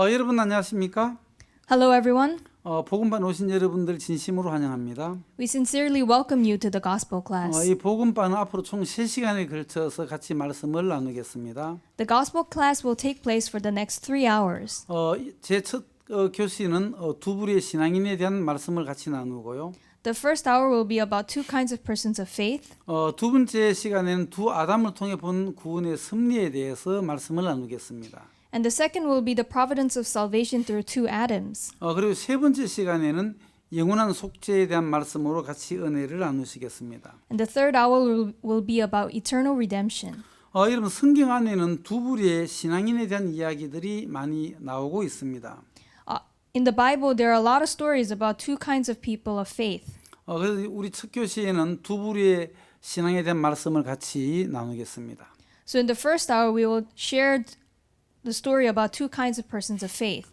여러분 안녕하십니까? Hello, everyone. 복음반 오신 여러분들 진심으로 환영합니다. We sincerely welcome you to the Gospel class. 이 복음반은 앞으로 총 3시간에 걸쳐서 같이 말씀을 나누겠습니다. The Gospel class will take place for the next 3 hours. 제 첫 교시는 두 부류의 신앙인에 대한 말씀을 같이 나누고요. The first hour will be about two kinds of persons of faith. 두 번째 시간에는 두 아담을 통해 본 구원의 섭리에 대해서 말씀을 나누겠습니다. And the second will be the providence of salvation through two Adams. 그리고 세 번째 시간에는 영원한 속죄에 대한 말씀으로 같이 은혜를 나누시겠습니다. And the third hour will be about eternal redemption. 여러분 성경 안에는 두 부류의 신앙인에 대한 이야기들이 많이 나오고 있습니다. In the Bible, there are a lot of stories about two kinds of people of faith. 그래서 우리 첫 교시에는 두 부류의 신앙에 대한 말씀을 같이 나누겠습니다. So in the first hour, we will share the story about two kinds of persons of faith.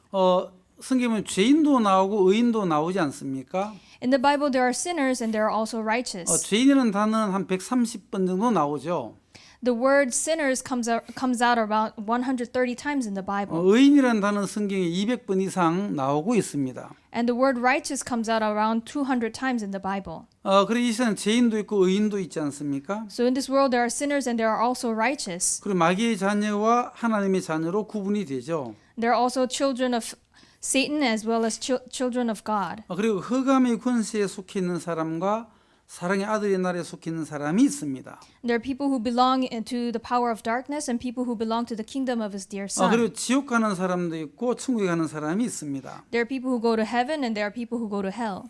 성경에 죄인도 나오고 의인도 나오지 않습니까? In the Bible, there are sinners and there are also righteous. 죄인이라는 단어는 한 130번 정도 나오죠. The word sinners comes out about 130 times in the Bible. 의인이라는 단어는 성경에 200번 이상 나오고 있습니다. And the word righteous comes out around 200 times in the Bible. 그리고 이 세상에 죄인도 있고 의인도 있지 않습니까? So in this world there are sinners and there are also righteous. 그리고 마귀의 자녀와 하나님의 자녀로 구분이 되죠. There are also children of Satan as well as children of God. 그리고 흑암의 권세에 속해 있는 사람과 사랑의 아들의 날에 속해 있는 사람이 있습니다. There are people who belong to the power of darkness and people who belong to the kingdom of his dear son. 그리고 지옥 가는 사람도 있고 천국에 가는 사람이 있습니다. There are people who go to heaven and there are people who go to hell.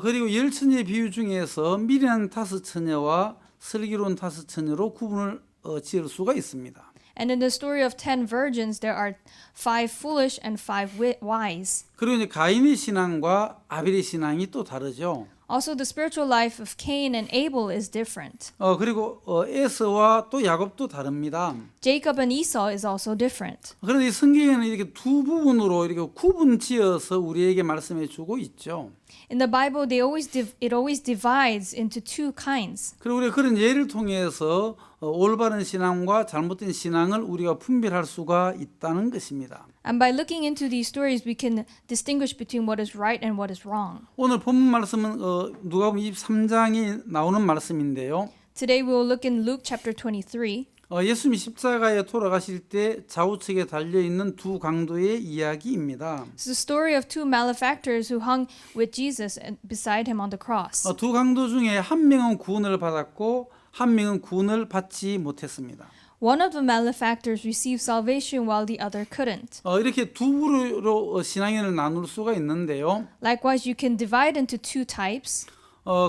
그리고 열 처녀의 비유 중에서 미련한 다섯 처녀와 슬기로운 다섯 처녀로 구분을 지을 수가 있습니다. And in the story of 10 virgins, there are 5 foolish and 5 wise. 그리고 이제 가인의 신앙과 아벨의 신앙이 또 다르죠. Also, the spiritual life of Cain and Abel is different. 그리고 에서와 또 야곱도 다릅니다. Jacob and Esau is also different. 그런데 이 성경에는 이렇게 두 부분으로 이렇게 구분지어서 우리에게 말씀해 주고 있죠. In the Bible, it always divides into two kinds. 그리고 우리가 그런 예를 통해서 올바른 신앙과 잘못된 신앙을 우리가 분별할 수가 있다는 것입니다. And by looking into these stories, we can distinguish between what is right and what is wrong. 오늘 본문 말씀은 누가복음 23장에 나오는 말씀인데요. Today we will look in Luke chapter 23. 예수님이 십자가에 돌아가실 때 좌우측에 달려있는 두 강도의 이야기입니다. It's the story of two malefactors who hung with Jesus beside him on the cross. 두 강도 중에 한 명은 구원을 받았고 한 명은 구원을 받지 못했습니다. One of the malefactors received salvation while the other couldn't. 이렇게 두 부류로 신앙인을 나눌 수가 있는데요. Likewise, you can divide into two types.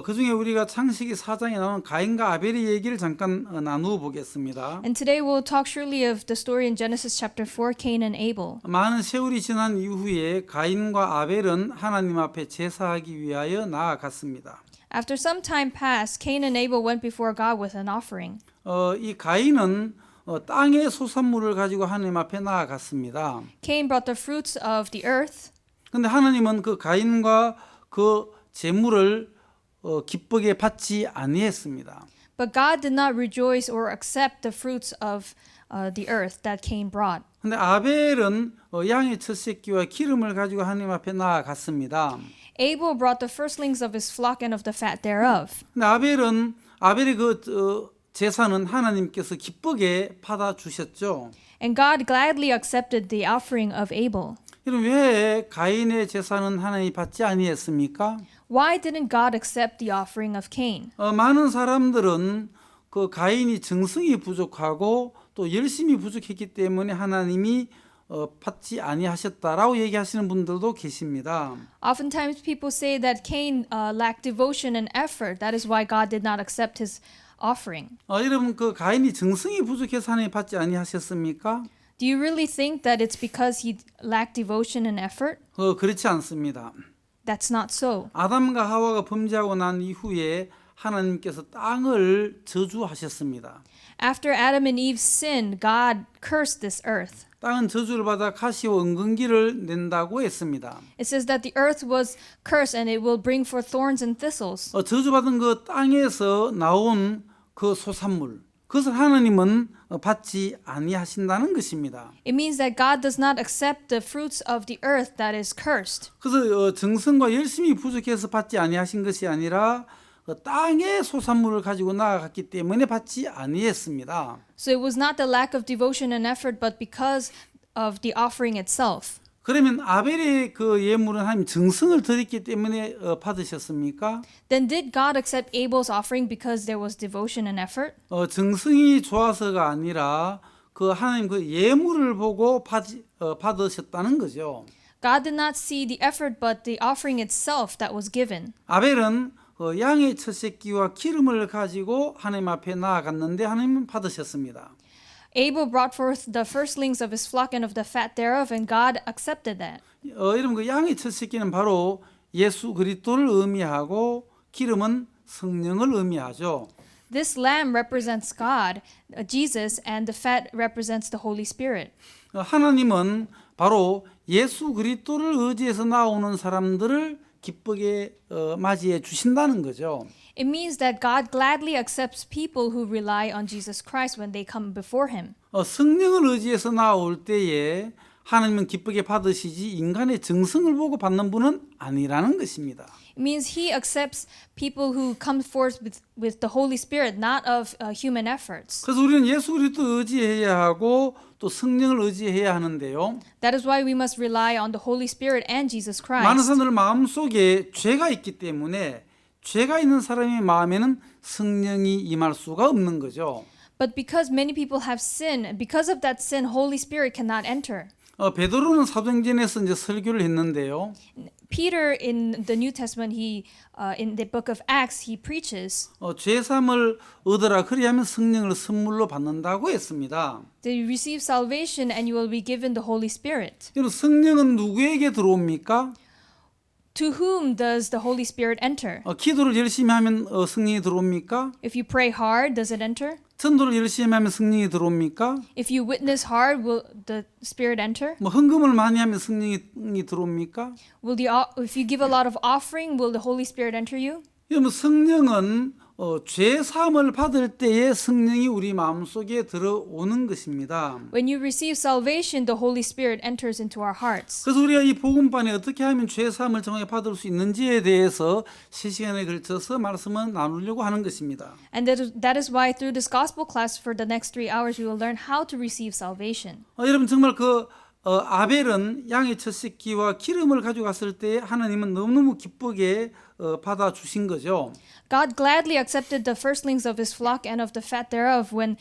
그 중에 우리가 창세기 4장에 나오는 가인과 아벨의 얘기를 잠깐 나누어 보겠습니다. And today we'll talk shortly of the story in Genesis chapter 4, Cain and Abel. 많은 세월이 지난 이후에 가인과 아벨은 하나님 앞에 제사하기 위하여 나아갔습니다. After some time passed, Cain and Abel went before God with an offering. 이 가인은 땅의 소산물을 가지고 하나님 앞에 나아갔습니다. Cain brought the fruits of the earth. 그런데 하나님은 그 가인과 그 제물을 기쁘게 받지 아니했습니다. But God did not rejoice or accept the fruits of the earth that Cain brought. 근데 아벨은 양의 첫 새끼와 기름을 가지고 하나님 앞에 나아갔습니다. Abel brought the firstlings of his flock and of the fat thereof. 근데 아벨의 그 제사는 하나님께서 기쁘게 받아 주셨죠. And God gladly accepted the offering of Abel. 그럼 왜 가인의 제사는 하나님이 받지 아니했습니까? Why didn't God accept the offering of Cain? 많은 사람들은 그 가인이 정성이 부족하고 또 열심이 부족했기 때문에 하나님이 받지 아니하셨다라고 얘기하시는 분들도 계십니다. Oftentimes people say that Cain lacked devotion and effort. That is why God did not accept his offering. 여러분 그 가인이 정성이 부족해서 하나님 받지 아니하셨습니까? Do you really think that it's because he lacked devotion and effort? 그렇지 않습니다. That's not so. 아담과 하와가 범죄하고 난 이후에 하나님께서 땅을 저주하셨습니다. After Adam and Eve sinned, God cursed this earth. 땅은 저주를 받아 가시와 은근기를 낸다고 했습니다. It says that the earth was cursed and it will bring forth thorns and thistles. 저주받은 그 땅에서 나온 그 소산물, 그것을 하나님은 받지 아니하신다는 것입니다. It means that God does not accept the fruits of the earth that is cursed. 그래서 정성과 열심히 부족해서 받지 아니하신 것이 아니라 땅의 소산물을 가지고 나아갔기 때문에 받지 아니했습니다. So it was not the lack of devotion and effort, but because of the offering itself. 그러면 아벨의 그 예물은 하나님 정성을 드렸기 때문에 받으셨습니까? Then did God accept Abel's offering because there was devotion and effort? 정성이 좋아서가 아니라 그 하나님 그 예물을 보고 받으셨다는 거죠. God did not see the effort, but the offering itself that was given. 아벨은 양의 첫 새끼와 기름을 가지고 하나님 앞에 나아갔는데 하나님은 받으셨습니다. Abel brought forth the firstlings of his flock and of the fat thereof, and God accepted that. 여러분 그 양의 첫 새끼는 바로 예수 그리스도를 의미하고 기름은 성령을 의미하죠. This lamb represents God, Jesus, and the fat represents the Holy Spirit. 하나님은 바로 예수 그리스도를 의지해서 나오는 사람들을 기쁘게 맞이해 주신다는 거죠. It means that God gladly accepts people who rely on Jesus Christ when they come before him. 성령을 의지해서 나올 때에 하나님은 기쁘게 받으시지 인간의 정성을 보고 받는 분은 아니라는 것입니다. It means he accepts people who come forth with the Holy Spirit, not of human efforts. 그래서 우리는 예수 그리스도 의지해야 하고 또 성령을 의지해야 하는데요. That is why we must rely on the Holy Spirit and Jesus 많은 Christ. 사람들 마음속에 죄가 있기 때문에 죄가 있는 사람의 마음에는 성령이 임할 수가 없는 거죠. But because many people have sin, because of that sin, Holy Spirit cannot enter. 베드로는 사도행전에서 이제 설교를 했는데요. Peter in the New Testament, he in the book of Acts, he preaches. 죄 사함을 얻으라 그리하면 성령을 선물로 받는다고 했습니다. That you receive salvation and you will be given the Holy Spirit. 여러분 성령은 누구에게 들어옵니까? To whom does the Holy Spirit enter? 기도를 열심히 하면 성령이 들어옵니까? If you pray hard, does it enter? 전도를 열심히 하면 성령이 들어옵니까? If you witness hard, will the Spirit enter? 헌금을 많이 하면 성령이 들어옵니까? If you give a lot of offering, will the Holy Spirit enter you? 여러분 성령은 죄 사함을 받을 때에 성령이 우리 마음속에 들어오는 것입니다. When you receive salvation, the Holy Spirit enters into our hearts. 그래서 우리가 이 복음반에 어떻게 하면 죄 사함을 정확히 받을 수 있는지에 대해서 3시간에 걸쳐서 말씀을 나누려고 하는 것입니다. And that is why through this gospel class for the next 3 hours, we will learn how to receive salvation. 여러분 정말 아벨은 양의 첫 새끼와 기름을 가져갔을 때 하나님은 너무너무 기쁘게 받아 주신 거죠. God gladly accepted the firstlings of his flock and of the fat thereof when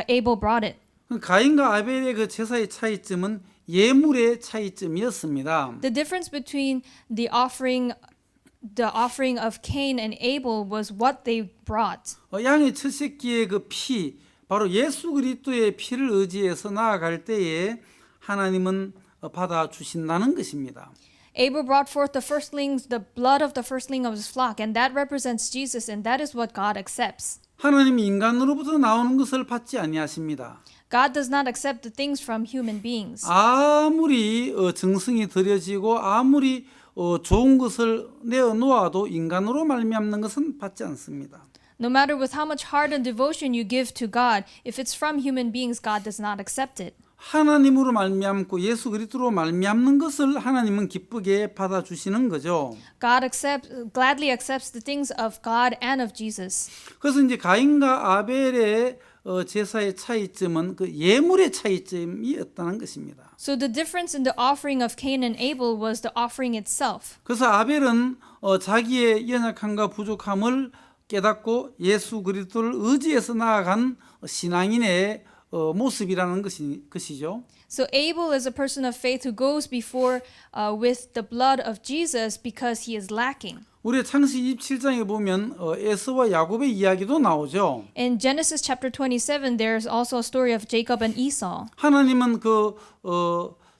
Abel brought it. 가인과 아벨의 그 제사의 차이점은 예물의 차이점이었습니다. The difference between the offering of Cain and Abel was what they brought. 양의 첫 새끼의 그 피, 바로 예수 그리스도의 피를 의지해서 나아갈 때에 하나님은 받아 주신다는 것입니다. Abel brought forth the firstlings, the blood of the firstling of his flock, and that represents Jesus, and that is what God accepts. 하나님이 인간으로부터 나오는 것을 받지 아니하십니다. God does not accept the things from human beings. 아무리 정성이 들여지고 아무리 좋은 것을 내어 놓아도 인간으로 말미암는 것은 받지 않습니다. No matter with how much heart and devotion you give to God, if it's from human beings, God does not accept it. 하나님으로 말미암고 예수 그리스도로 말미암는 것을 하나님은 기쁘게 받아 주시는 거죠. God gladly accepts the things of God and of Jesus. 그래서 이제 가인과 아벨의 제사의 차이점은 그 예물의 차이점이었다는 것입니다. So the difference in the offering of Cain and Abel was the offering itself. 그래서 아벨은 자기의 연약함과 부족함을 깨닫고 예수 그리스도를 의지해서 나아간 신앙인의 모습이라는 것이죠. So Abel is a person of faith who goes before with the blood of Jesus because he is lacking. 우리 창세기 27장에 보면 에서와 야곱의 이야기도 나오죠. In Genesis chapter 27, there's also a story of Jacob and Esau. 하나님은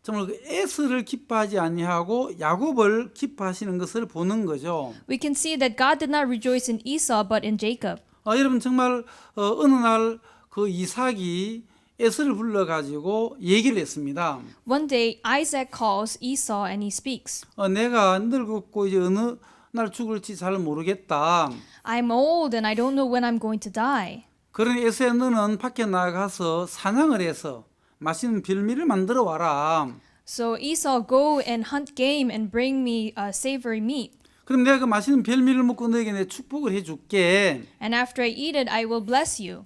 정말 에서를 기뻐하지 아니하고 야곱을 기뻐하시는 것을 보는 거죠. We can see that God did not rejoice in Esau but in Jacob. 여러분 정말 어느 날 그 이삭이 에서를 불러가지고 얘기를 했습니다. One day, Isaac calls Esau and he speaks. 내가 늙었고 이제 어느 날 죽을지 잘 모르겠다. I'm old and I don't know when I'm going to die. 그러니 에서야 너는 밖에 나가서 사냥을 해서 맛있는 별미를 만들어 와라. So Esau, go and hunt game and bring me savory meat. 그럼 내가 그 맛있는 별미를 먹고 너에게 내 축복을 해줄게. And after I eat it, I will bless you.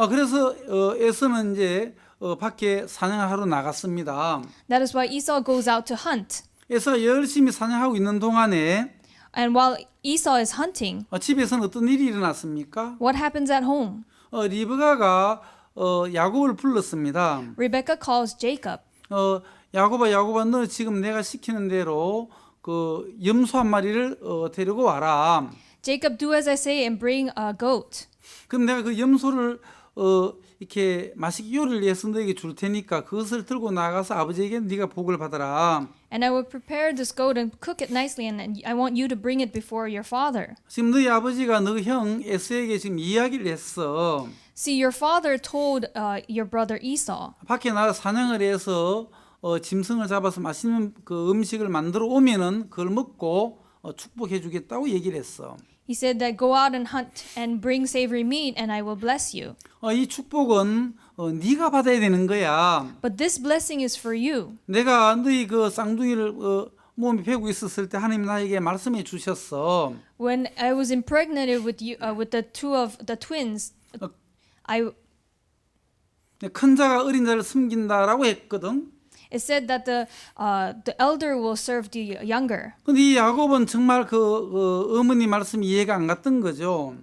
그래서 에서는 이제 밖에 사냥을 하러 나갔습니다. That is why Esau goes out to hunt. 에서가 열심히 사냥하고 있는 동안에 And while Esau is hunting, 집에서는 어떤 일이 일어났습니까? what happens at home? 리브가가 야곱을 불렀습니다. Rebecca calls Jacob. 야곱아, 너 지금 내가 시키는 대로 그 염소 한 마리를 데리고 와라. Jacob, do as I say and bring a goat. 그럼 내가 그 염소를 이렇게 맛있게 요리를 해서 너에게 줄 테니까 그것을 들고 나가서 아버지에게 네가 복을 받아라. And I will prepare this goat and cook it nicely, and I want you to bring it before your father. 지금 너희 아버지가 너 형 에서에게 지금 이야기를 했어. See, your father told your brother Esau 밖에 나가 사냥을 해서 짐승을 잡아서 맛있는 그 음식을 만들어 오면은 그걸 먹고 축복해 주겠다고 얘기를 했어. He said that go out and hunt and bring savory meat and I will bless you. 이 축복은 네가 받아야 되는 거야. But this blessing is for you. 내가 너희 그 쌍둥이를 몸에 베고 있었을 때 하나님 나에게 말씀해 주셨어. When I was impregnated with you, with the two of the twins, 큰 자가 어린 자를 섬긴다라고 했거든. it said that the elder will serve the younger. 근데 이 야곱은 정말 그 어머니 말씀이 이해가 안 갔던 거죠.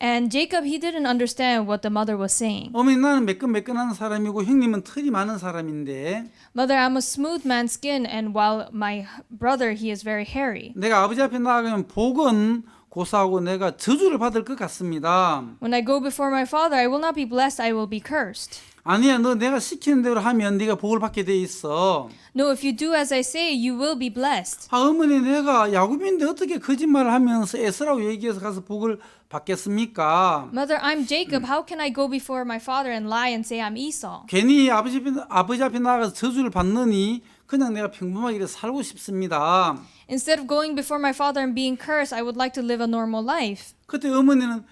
And Jacob, he didn't understand what the mother was saying. 어머니 나는 매끈매끈한 사람이고 형님은 털이 많은 사람인데 Mother, I'm a smooth man's skin, and while my brother, he is very hairy. 내가 아버지 앞에 나가면 복은 고사하고 내가 저주를 받을 것 같습니다. When I go before my father, I will not be blessed, I will be cursed. 아니야, 너 내가 시키는 대로 하면 네가 복을 받게 돼 있어. No, if you do as I say, you will be blessed. 어머니 내가 야곱인데 어떻게 거짓말을 하면서 에서라고 얘기해서 가서 복을 받겠습니까? Mother, I'm Jacob. How can I go before my father and lie and say I'm Esau? 괜히 아버지 앞에 나가서 저주를 받느니 그냥 내가 평범하게 이렇게 살고 싶습니다. Instead of going before my father and being cursed, I would like to live a normal life. 그때 어머니는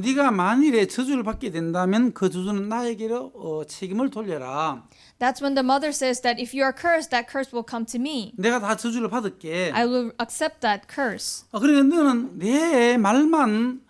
네가 만일에 저주를 받게 된다면 그 저주는 나에게로 책임을 돌려라. That's when the mother says that if you are cursed, that curse will come to me. 내가 다 저주를 받을게. I will accept that curse. 그러니까 너는 내 말만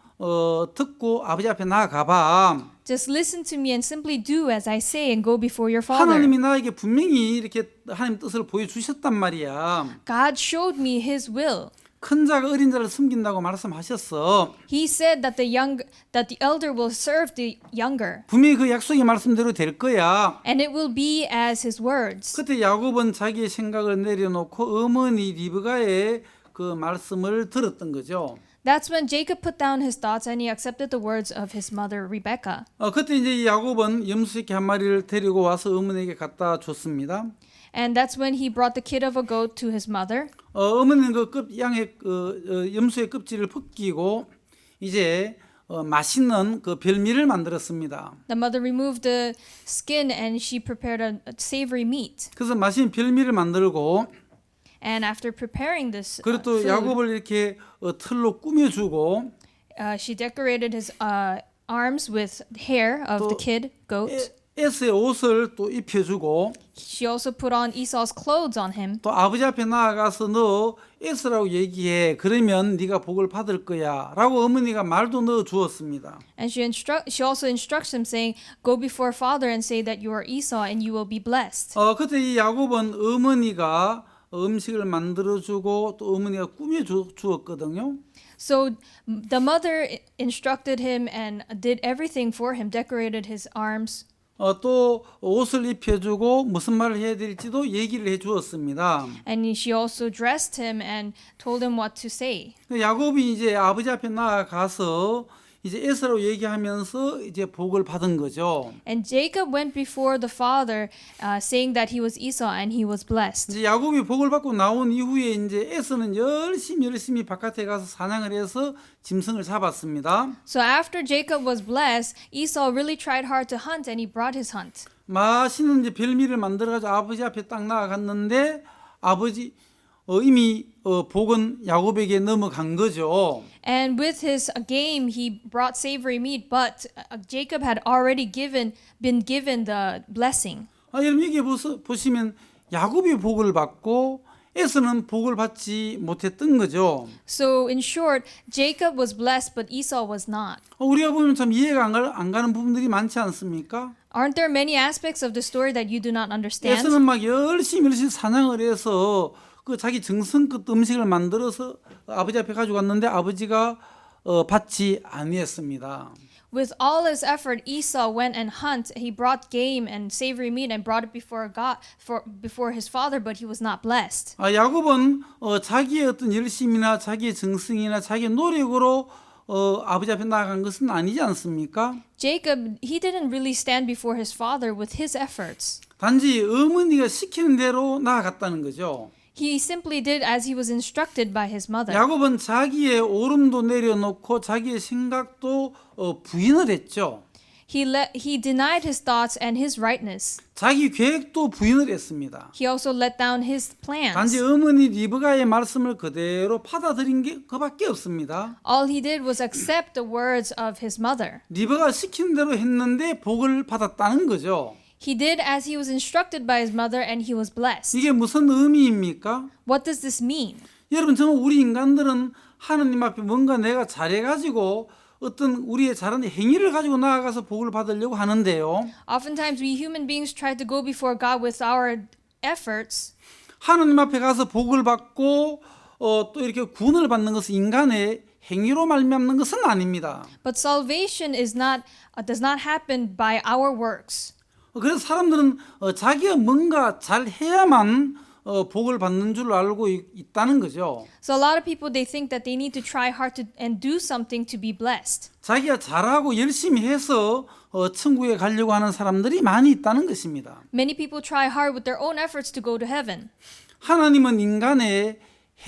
듣고 아버지 앞에 나아가봐. Just listen to me and simply do as I say and go before your father. 하나님이 나에게 분명히 이렇게 하나님 뜻을 보여주셨단 말이야. God showed me His will. 큰 자가 어린 자를 섬긴다고 말씀하셨어. He said that the elder will serve the younger, 분명히 그 약속의 말씀대로 될 거야. and it will be as His words. 그때 야곱은 자기의 생각을 내려놓고 어머니 리브가의 그 말씀을 들었던 거죠. That's when Jacob put down his thoughts and he accepted the words of his mother Rebecca. 그때 이제 이 야곱은 염소새끼 한 마리를 데리고 와서 어머니에게 갖다 줬습니다. And that's when he brought the kid of a goat to his mother. 어머니는 양의 염소의 껍질을 벗기고 이제 맛있는 그 별미를 만들었습니다. The mother removed the skin and she prepared a savory meat. 그래서 맛있는 별미를 만들고 And after preparing this 그리고 또 food, 야곱을 이렇게 털로 꾸며주고 she decorated his arms with hair of the kid goat. 에서의 옷을 또 입혀주고 She also put on Esau's clothes on him. 또 아버지 앞에 나아가서 너 에서라고 얘기해. 그러면 네가 복을 받을 거야. 라고 어머니가 말도 넣어 주었습니다. And she also instructs him saying, go before father and say that you are Esau and you will be blessed. 그때 이 야곱은 어머니가 음식을 만들어주고 또 어머니가 꾸며주었거든요. So the mother instructed him and did everything for him, decorated his arms. 또 옷을 입혀주고 무슨 말을 해야 될지도 얘기를 해주었습니다. And she also dressed him and told him what to say. 야곱이 이제 아버지 앞에 나아가서 이제 에서로 얘기하면서 이제 복을 받은 거죠. And Jacob went before the father, saying that he was Esau and he was blessed. 이제 야곱이 복을 받고 나온 이후에 이제 에서는 열심히 바깥에 가서 사냥을 해서 짐승을 잡았습니다. So after Jacob was blessed, Esau really tried hard to hunt and he brought his hunt. 맛있는 이제 별미를 만들어가지고 아버지 앞에 딱 나아갔는데 아버지 이미 복은 야곱에게 넘어간 거죠. And with his game, he brought savory meat, but Jacob had already been given the blessing. 여러분 여기 보시면 야곱이 복을 받고 에서는 복을 받지 못했던 거죠. So in short, Jacob was blessed, but Esau was not. 우리가 보면 참 이해가 안 가는 부분들이 많지 않습니까? Aren't there many aspects of the story that you do not understand? 에서는 막 열심히 사냥을 해서 그 자기 정성껏 음식을 만들어서 아버지 앞에 가지고 갔는데 아버지가 받지 아니했습니다. With all his effort, Esau went and hunt. He brought game and savory meat and brought it before God, before his father, but he was not blessed. 야곱은 자기의 어떤 열심이나 자기의 정성이나 자기의 노력으로 아버지 앞에 나아간 것은 아니지 않습니까? Jacob, he didn't really stand before his father with his efforts. 단지 어머니가 시키는 대로 나아갔다는 거죠. He simply did as he was instructed by his mother. 야곱은 자기의 오름도 내려놓고 자기의 생각도 부인을 했죠. He denied his thoughts and his rightness. 자기 계획도 부인을 했습니다. He also let down his 단지 plans. 어머니 리브가의 말씀을 그대로 받아들인 게 그밖에 없습니다. All he did was accept the words of his mother. 리브가 시킨 대로 했는데 복을 받았다는 거죠. He did as he was instructed by his mother and he was blessed. 이게 무슨 의미입니까? What does this mean? 여러분 정말 우리 인간들은 하나님 앞에 뭔가 내가 잘해가지고 어떤 우리의 잘한 행위를 가지고 나아가서 복을 받으려고 하는데요. Oftentimes we human beings try to go before God with our efforts. 하나님 앞에 가서 복을 받고 또 이렇게 구원을 받는 것은 인간의 행위로 말미암는 것은 아닙니다. But salvation does not happen by our works. 그래서 사람들은 자기가 뭔가 잘 해야만 복을 받는 줄 알고 있다는 거죠. So a lot of people they think that they need to try hard and do something to be blessed. 자기가 잘하고 열심히 해서 천국에 가려고 하는 사람들이 많이 있다는 것입니다. Many people try hard with their own efforts to go to heaven. 하나님은 인간의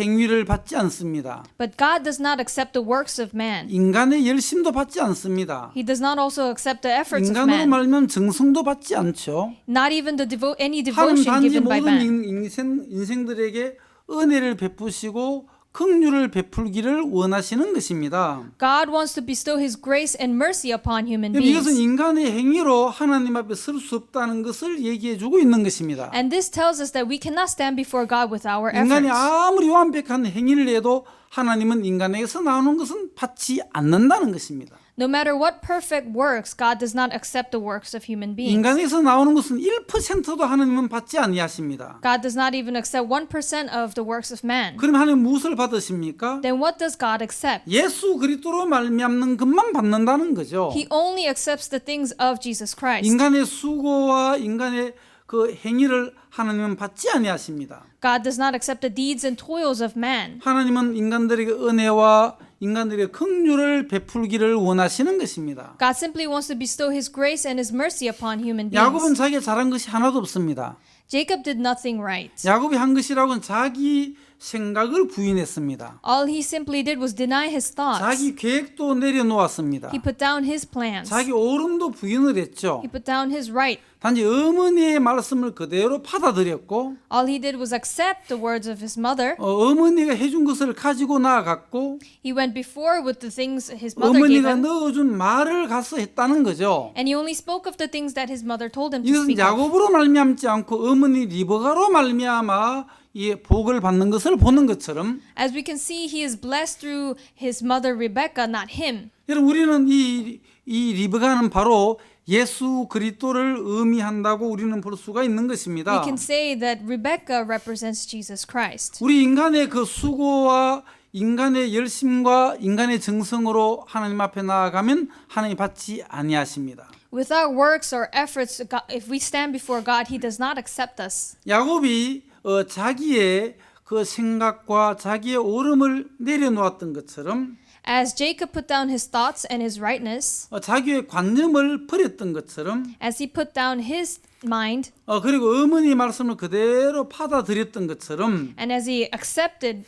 행위를 받지 않습니다. But God does not accept the works of man. 인간의 열심도 받지 않습니다. He does not also accept the efforts of 인간으로 man. 말하면 정성도 받지 않죠. Not even any 하나님 devotion 단지 given by 모든 man. 인생들에게 은혜를 베푸시고 긍휼을 베풀기를 원하시는 것입니다. God wants to bestow His grace and mercy upon human 이것은 beings. 인간의 행위로 하나님 앞에 설 수 없다는 것을 얘기해주고 있는 것입니다. And this tells us that we cannot stand before God with our 인간이 efforts. 아무리 완벽한 행위를 해도 하나님은 인간에게서 나오는 것은 받지 않는다는 것입니다. No matter what perfect works, God does not accept the works of human beings. 인간에게서 나오는 것은 1%도 하나님은 받지 아니하십니다. God does not even accept 1% of the works of man. 그럼 하나님 무엇을 받으십니까? Then what does God accept? 예수 그리스도로 말미암는 것만 받는다는 거죠. He only accepts the things of Jesus Christ. 인간의 수고와 인간의 그 행위를 하나님은 받지 아니하십니다. God does not accept the deeds and toils of man. 하나님은 인간들에게 은혜와 인간들에게 긍휼을 베풀기를 원하시는 것입니다. God simply wants to bestow His grace and His mercy upon human 야곱은 beings. 자기가 잘한 것이 하나도 없습니다. Jacob did nothing right. 야곱이 한 것이라고는 자기 생각을 부인했습니다. All he simply did was deny his thoughts. 자기 계획도 내려놓았습니다. He put down his plans. 자기 옳음도 부인을 했죠. He put down his right. 단지 어머니의 말씀을 그대로 받아들였고 All he did was accept the words of his mother. 어머니가 해준 것을 가지고 나아갔고 He went before with the things his mother gave 어머니가 him. 넣어준 말을 가서 했다는 거죠. And he only spoke of the things that his mother told him to 이것은 speak of. 야곱으로 말미암지 않고 어머니 리브가로 말미암아 이 복을 받는 것을 보는 것처럼 As we can see, he is blessed through his mother Rebecca, not him. 여러분 우리는 이 리브가는 바로 예수 그리스도를 의미한다고 우리는 볼 수가 있는 것입니다. We can say that Rebecca represents Jesus Christ. 우리 인간의 그 수고와 인간의 열심과 인간의 정성으로 하나님 앞에 나아가면 하나님 받지 아니하십니다. With our works or efforts, if we stand before God, He does not accept us. 야곱이 자기의 그 생각과 자기의 옳음을 내려놓았던 것처럼 As Jacob put down his thoughts and his rightness, 자기의 관념을 버렸던 것처럼 as he put down his mind, 그리고 어머니 말씀을 그대로 받아들였던 것처럼 and as he accepted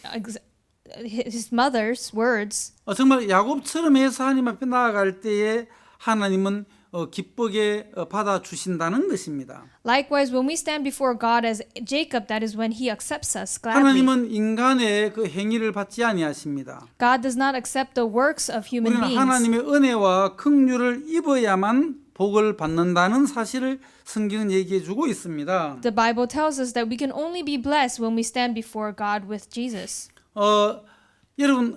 his mother's words, 정말 야곱처럼 해서 하나님 앞에 나아갈 때에 하나님은 기쁘게 받아 주신다는 것입니다. Likewise, when we stand before God as Jacob, that is when he accepts us gladly. 하나님은 인간의 그 행위를 받지 아니하십니다. God does not accept the works of human 우리는 beings. 하나님의 은혜와 긍휼을 입어야만 복을 받는다는 사실을 성경은 얘기해 주고 있습니다. The Bible tells us that we can only be blessed when we stand before God with Jesus. 여러분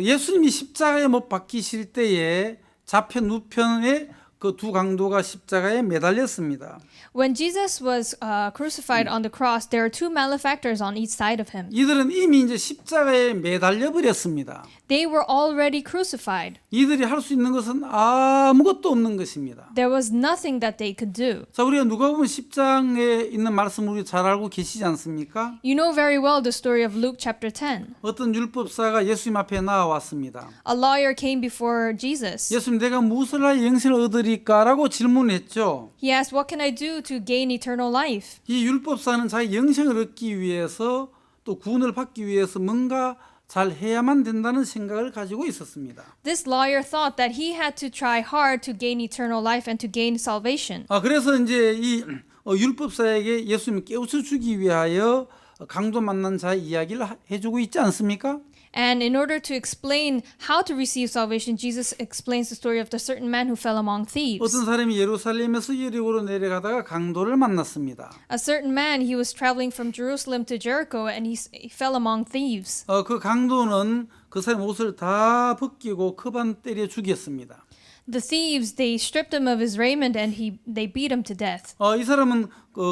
예수님이 십자가에 못 박히실 때에 좌편 우편에 그 두 강도가 십자가에 매달렸습니다. When Jesus was crucified on the cross, there are two malefactors on each side of him. 이들은 이미 이제 십자가에 매달려 버렸습니다. They were already crucified. 이들이 할 수 있는 것은 아무것도 없는 것입니다. There was nothing that they could do. 자, 우리가 누가복음 10장에 있는 말씀을 우리 잘 알고 계시지 않습니까? You know very well the story of Luke chapter 10. 어떤 율법사가 예수님 앞에 나와왔습니다. A lawyer came before Jesus. 예수님, 내가 무엇을 하여 영생을 얻으리까라고 질문했죠. He asked, "What can I do to gain eternal life?" 이 율법사는 자기 영생을 얻기 위해서 또 구원을 받기 위해서 뭔가 잘 해야만 된다는 생각을 가지고 있었습니다. This lawyer thought that he had to try hard to gain eternal life and to gain salvation. 그래서 이제 이 율법사에게 예수님을 깨우쳐 주기 위하여 강도 만난 자의 이야기를 해주고 있지 않습니까? And in order to explain how to receive salvation, Jesus explains the story of the certain man who fell among thieves. 어떤 사람이 예루살렘에서 여리고로 내려가다가 강도를 만났습니다. A certain man, he was traveling from Jerusalem to Jericho and he fell among thieves. 그 강도는 그 사람 옷을 다 벗기고 크반 때려 죽였습니다. The thieves, they stripped him of his raiment and they beat him to death. 이 사람은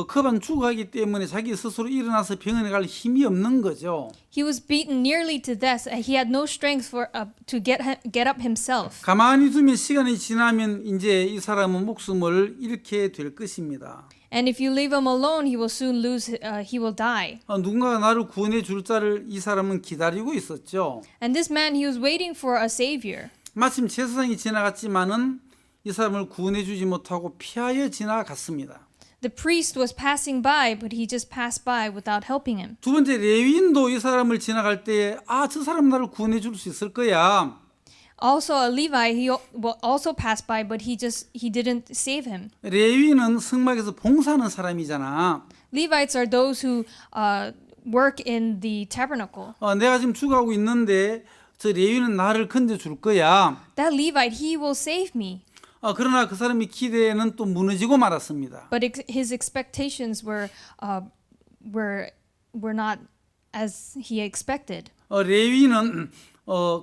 크반 죽어가기 때문에 자기 스스로 일어나서 병원에 갈 힘이 없는 거죠. He was beaten nearly to death. He had no strength to get up himself. 가만히 두면 시간이 지나면 이제 이 사람은 목숨을 잃게 될 것입니다. And if you leave him alone, he will soon lose. He will die. 누군가 나를 구원해 줄 자를 이 사람은 기다리고 있었죠. And this man, he was waiting for a savior. 마침 제사장이 지나갔지만은 이 사람을 구원해 주지 못하고 피하여 지나갔습니다. The priest was passing by, but he just passed by without helping him. 두 번째 레위인도 이 사람을 지나갈 때 저 사람 나를 구원해 줄 수 있을 거야. Also, a Levite, he also passed by, but he didn't save him. 레위인은 성막에서 봉사하는 사람이잖아. Levites are those who work in the tabernacle. 내가 지금 죽어가고 있는데 저 레위인은 나를 건져 줄 거야. That Levite, he will save me. 그러나 그 사람의 기대는 또 무너지고 말았습니다. But his expectations were not as he expected. 레위인은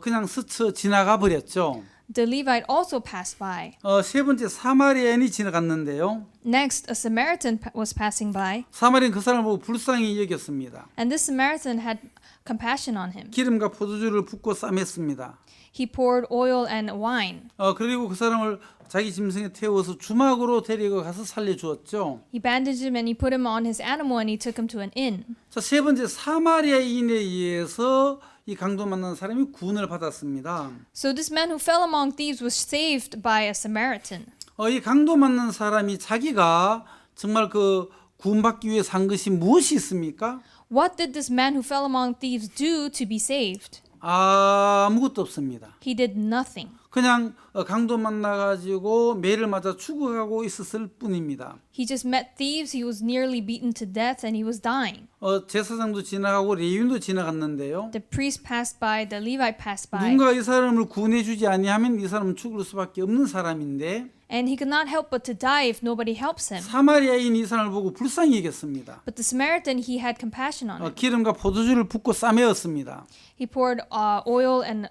그냥 스쳐 지나가 버렸죠. The Levite also passed by. 세 번째 사마리아인이 지나갔는데요. Next, a Samaritan was passing by, 사마리아인 그 사람을 보고 불쌍히 여겼습니다. and this Samaritan had compassion on him. 기름과 포도주를 붓고 싸맸습니다. He poured oil and wine. 그리고 그 사람을 자기 짐승에 태워서 주막으로 데리고 가서 살려주었죠. He bandaged him and he put him on his animal and he took him to an inn. 자, 세 번째 사마리아인에 의해서 이 강도 만난 사람이 구원을 받았습니다. So this man who fell among thieves was saved by a Samaritan. 이 강도 만난 사람이 자기가 정말 그 구원받기 위해 산 것이 무엇이 있습니까? What did this man who fell among thieves do to be saved? 아무것도 없습니다. He did nothing. 그냥 강도 만나가지고 매를 맞아 죽어가고 있었을 뿐입니다. He just met thieves. He was nearly beaten to death and he was dying. 제사장도 지나가고 레위인도 지나갔는데요. The priest passed by, the Levite passed by. 누군가 이 사람을 구원해 주지 아니하면 이 사람은 죽을 수밖에 없는 사람인데 And he could not help but to die if nobody helps him. 사마리아인 이 사람을 보고 불쌍히 여겼습니다. But the Samaritan, he had compassion on him. 기름과 포도주를 붓고 싸매었습니다. He poured oil and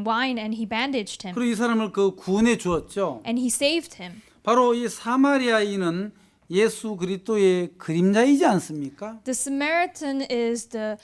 wine and he bandaged him. 그리고 이 사람을 구원해 주었죠. And he saved him. 바로 이 사마리아인은 예수 그리스도의 그림자이지 않습니까? The Samaritan is the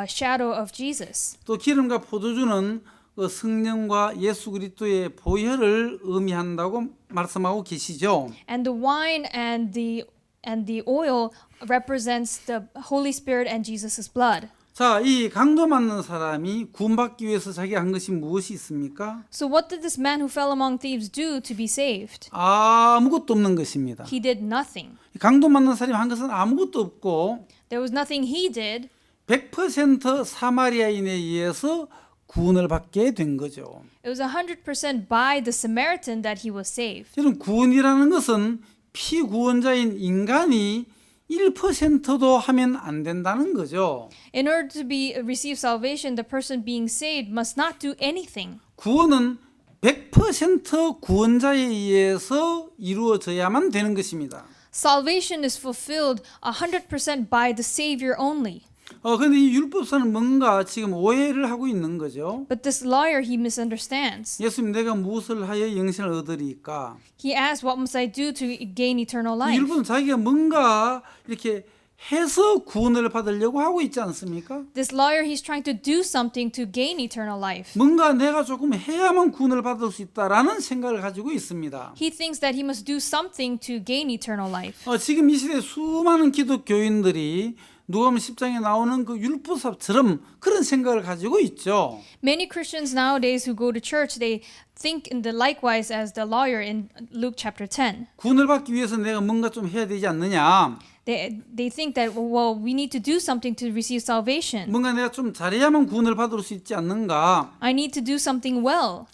shadow of Jesus. 또 기름과 포도주는 성령과 예수 그리스도의 보혈을 의미한다고 말씀하고 계시죠. And the wine and the oil represents the Holy Spirit and Jesus' blood. 자, 이 강도 맞는 사람이 구원받기 위해서 자기가 한 것이 무엇이 있습니까? So what did this man who fell among thieves do to be saved? 아무것도 없는 것입니다. He did nothing. 강도 맞는 사람이 한 것은 아무것도 없고 There was nothing he did. 100% 사마리아인에 의해서 구원을 받게 된 거죠. It was 100% by the Samaritan that he was saved. 여러분, 구원이라는 것은 피구원자인 인간이 1%도 하면 안 된다는 거죠. In order to receive salvation, the person being saved must not do anything. 구원은 100% 구원자에 의해서 이루어져야만 되는 것입니다. Salvation is fulfilled 100% by the Savior only. 그런데 이 율법사는 뭔가 지금 오해를 하고 있는 거죠. But this lawyer, he misunderstands. 예수님, 내가 무엇을 하여 영생을 얻으리까? He asks, what must I do to gain eternal life? 율법은 자기가 뭔가 이렇게 해서 구원을 받으려고 하고 있지 않습니까? This lawyer, he's trying to do something to gain eternal life. 뭔가 내가 조금 해야만 구원을 받을 수 있다라는 생각을 가지고 있습니다. He thinks that he must do something to gain eternal life. 지금 이 시대에 수많은 기독교인들이 누가복음 10장에 나오는 그 율법사처럼 그런 생각을 가지고 있죠. Many Christians nowadays who go to church, they think in the likewise as the lawyer in Luke chapter 10. 구원을 받기 위해서 내가 뭔가 좀 해야 되지 않느냐. They think that, well, we need to do something to receive salvation. 뭔가 내가 좀 잘해야만 구원을 받을 수 있지 않는가. I need to do something well.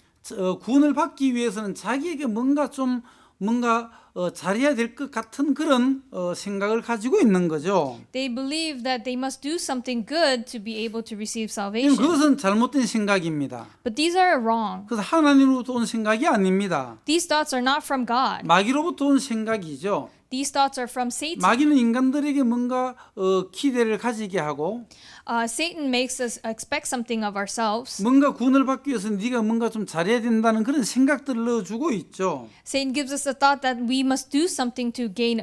구원을 받기 위해서는 자기에게 뭔가 잘해야 될 것 같은 그런 생각을 가지고 있는 거죠. They believe that they must do something good to be able to receive salvation. 그것은 잘못된 생각입니다. But these are wrong. 그래서 하나님으로부터 온 생각이 아닙니다. These thoughts are not from God. 마귀로부터 온 생각이죠. These thoughts are from Satan. 마귀는 인간들에게 뭔가 기대를 가지게 하고 Satan makes us expect something of ourselves. 뭔가 구원을 받기 위해서 네가 뭔가 좀 잘해야 된다는 그런 생각들을 넣어주고 있죠. Satan gives us the thought that we must do something to gain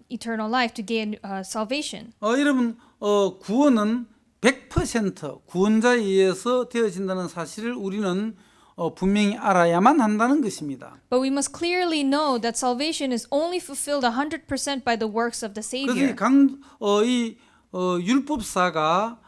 eternal life, to gain salvation. 여러분, 구원은 100% 구원자에 의해서 되어진다는 사실을 우리는 분명히 알아야만 한다는 것입니다. But we must clearly know that salvation is only fulfilled 100% by the works of the Savior. 그래서 이 율법사가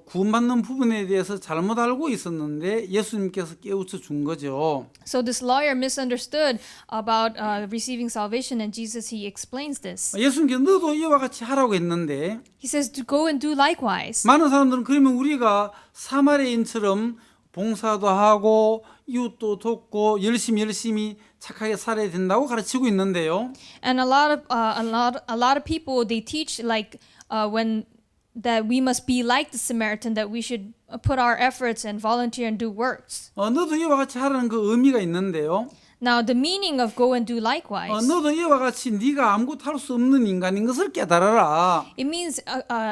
구원받는 부분에 대해서 잘못 알고 있었는데 예수님께서 깨우쳐 준 거죠. So this lawyer misunderstood about receiving salvation, and Jesus, he explains this. 예수님께서 너도 이와 같이 하라고 했는데 He says to go and do likewise. 많은 사람들은 그러면 우리가 사마리아인처럼 봉사도 하고 이웃도 돕고 열심히 착하게 살아야 된다고 가르치고 있는데요. And a lot of people, they teach like when that we must be like the Samaritan, that we should put our efforts and volunteer and do works. 너도 이와 같이 하라는 그 의미가 있는데요. Now the meaning of go and do likewise, 너도 이와 같이 네가 아무것도 할 수 없는 인간인 것을 깨달아라. it means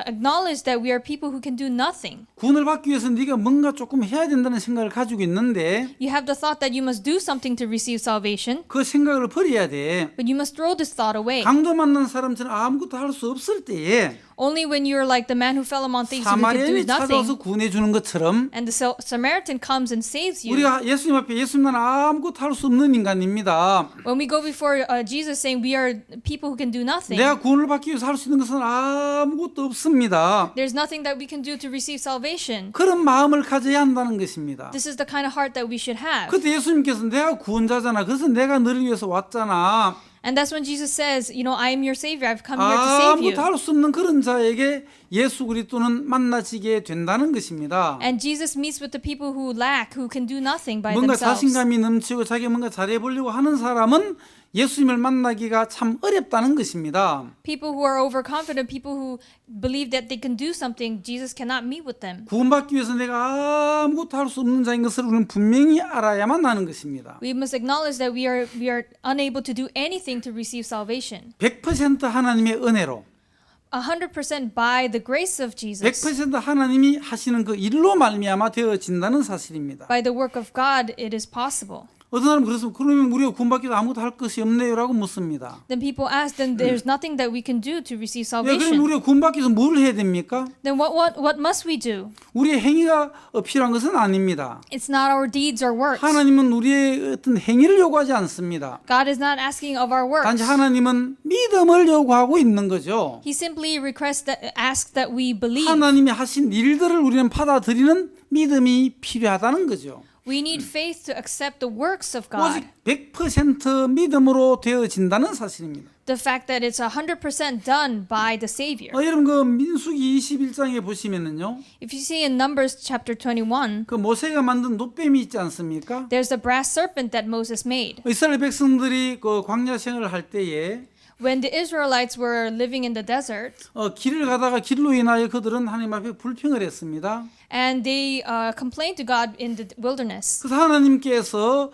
acknowledge that we are people who can do nothing. 구원을 받기 위해서 네가 뭔가 조금 해야 된다는 생각을 가지고 있는데 You have the thought that you must do something to receive salvation, 그 생각을 버려야 돼. but you must throw this thought away. 강도 만난 사람처럼 아무것도 할 수 없을 때에 Only when you're like the man who fell among thieves who can do 사마리아인이 찾아와서 nothing, 구원해 주는 것처럼 and the Samaritan comes and saves you. 우리가 예수님 앞에 예수님 나는 아무것도 할 수 없는 인간입니다. When we go before Jesus saying we are people who can do nothing, 내가 구원을 받기 위해서 할 수 있는 것은 아무것도 없습니다. there's nothing that we can do to receive salvation. 그런 마음을 가져야 한다는 것입니다. This is the kind of heart that we should have. 그때 예수님께서 내가 구원자잖아. 그래서 내가 너를 위해서 왔잖아. And that's when Jesus says, you know, I am your savior. I've come here to save you. 아무것도 할 수 없는 그런 자에게 예수 그리스도는 만나지게 된다는 것입니다. And Jesus meets with the people who lack, who can do nothing by 뭔가 themselves. 자신감이 넘치고 자기가 뭔가 잘해보려고 하는 사람은 예수님을 만나기가 참 어렵다는 것입니다. People who are overconfident, people who believe that they can do something, Jesus cannot meet with them. 구원받기 위해서 내가 아무것도 할 수 없는 자인 것을 우리는 분명히 알아야만 하는 것입니다. We must acknowledge that we are unable to do anything to receive salvation. 100% 하나님의 은혜로 100% by the grace of Jesus, 100% 하나님이 하시는 그 일로 말미암아 되어진다는 사실입니다. by the work of God, it is possible. 어떤 사람은 그래서 그러면 우리가 구원받기 위해서 아무것도 할 것이 없네요라고 묻습니다. Then people ask, then there's nothing that we can do to receive 그럼 salvation. 우리가 구원받기 위해서 뭘 해야 됩니까? Then what must we do? 우리의 행위가 필요한 것은 아닙니다. It's not our deeds or works. 하나님은 우리의 어떤 행위를 요구하지 않습니다. God is not asking of our works. 단지 하나님은 믿음을 요구하고 있는 거죠. He simply asks that we believe. 하나님이 하신 일들을 우리는 받아들이는 믿음이 필요하다는 거죠. We need faith to accept the works of 오직 God. 100% 믿음으로 되어진다는 사실입니다. The fact that it's 100% done by the Savior. 여러분 그 민수기 21장에 보시면은요. If you see in Numbers chapter 21, 그 모세가 만든 놋뱀이 있지 않습니까? there's the brass serpent that Moses made. 이스라엘 백성들이 그 광야 생활을 할 때에 When the Israelites were living in the desert, 길을 가다가 길로 인하여 그들은 하나님 앞에 불평을 했습니다. and they complained to God in the wilderness. 그래서 하나님께서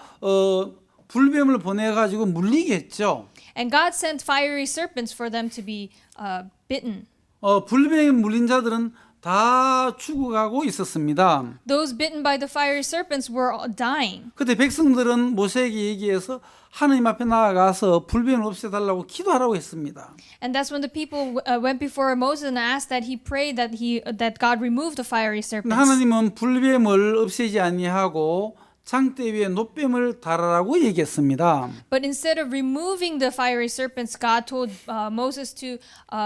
불뱀을 보내가지고 물리게 했죠. And God sent fiery serpents for them to be bitten. 불뱀에 물린 자들은 다 죽어가고 있었습니다. Those bitten by the fiery serpents were dying. 그때 백성들은 모세에게 얘기해서 하나님 앞에 나아가서 불뱀을 없애달라고 기도하라고 했습니다. And that's when the people went before Moses and asked that he prayed that God remove the fiery 근데 serpents. 하나님은 불뱀을 없애지 아니하고 장대 위에 놋뱀을 달아라고 얘기했습니다. But instead of removing the fiery serpents, God told Moses to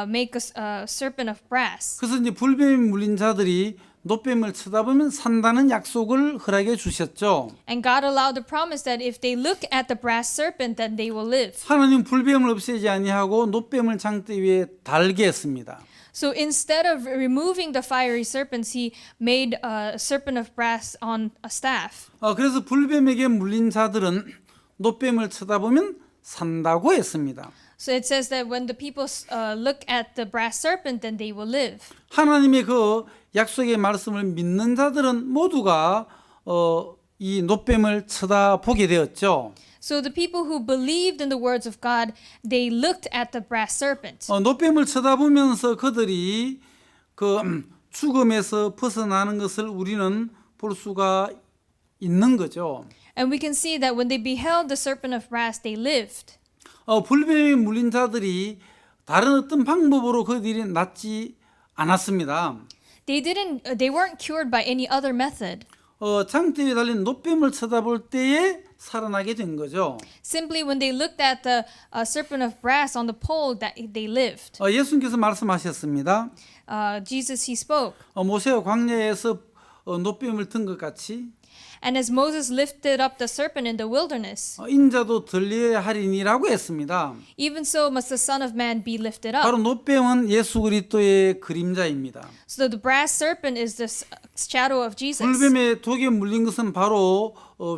make a serpent of brass. 그래서 이제 불뱀에 물린 자들이 놋뱀을 쳐다보면 산다는 약속을 허락해 주셨죠. And God allowed the promise that if they look at the brass serpent, then they will live. 하나님 불뱀을 없애지 아니하고 놋뱀을 장대 위에 달게 했습니다. So instead of removing the fiery serpents, he made a serpent of brass on a staff. 그래서 불뱀에게 물린 자들은 놋뱀을 쳐다보면 산다고 했습니다. So it says that when the people look at the brass serpent, then they will live. 하나님의 그 약속의 말씀을 믿는 자들은 모두가 이 놋뱀을 쳐다보게 되었죠. So the people who believed in the words of God, they looked at the brass serpent. 놋뱀을 쳐다보면서 그들이 그 죽음에서 벗어나는 것을 우리는 볼 수가 있는 거죠. And we can see that when they beheld the serpent of brass, they lived. 불뱀에 물린 자들이 다른 어떤 방법으로 그들이 낫지 않았습니다. They weren't cured by any other method. 장대 위에 달린 놋뱀을 쳐다볼 때에 살아나게 된 거죠. Simply when they looked at the serpent of brass on the pole, that they lived. 예수님께서 말씀하셨습니다. Jesus, he spoke. 모세가 광야에서 놋뱀을 든 것 같이 And as Moses lifted up the serpent in the wilderness, 인자도 들려야 하리니라고 했습니다. even so must the Son of Man be lifted 바로 up. 놋뱀은 예수 그리스도의 그림자입니다. So the brass serpent is the shadow of Jesus. 불뱀에 독에 물린 것은 바로